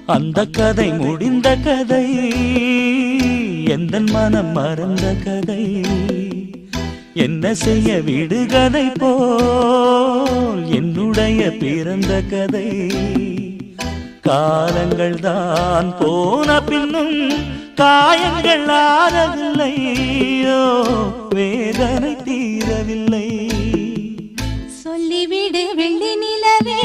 அந்த கதை முடிந்த கதை, எந்தன் மனம் மறந்த கதை. என்ன செய்ய விடுகதை போல் என்னுடைய பிறந்த கதை. காலங்கள் தான் போன பின்னும் காயங்கள் ஆறவில்லையோ, வேதனை தீரவில்லை. சொல்லிவிடு வெள்ளி நிலவே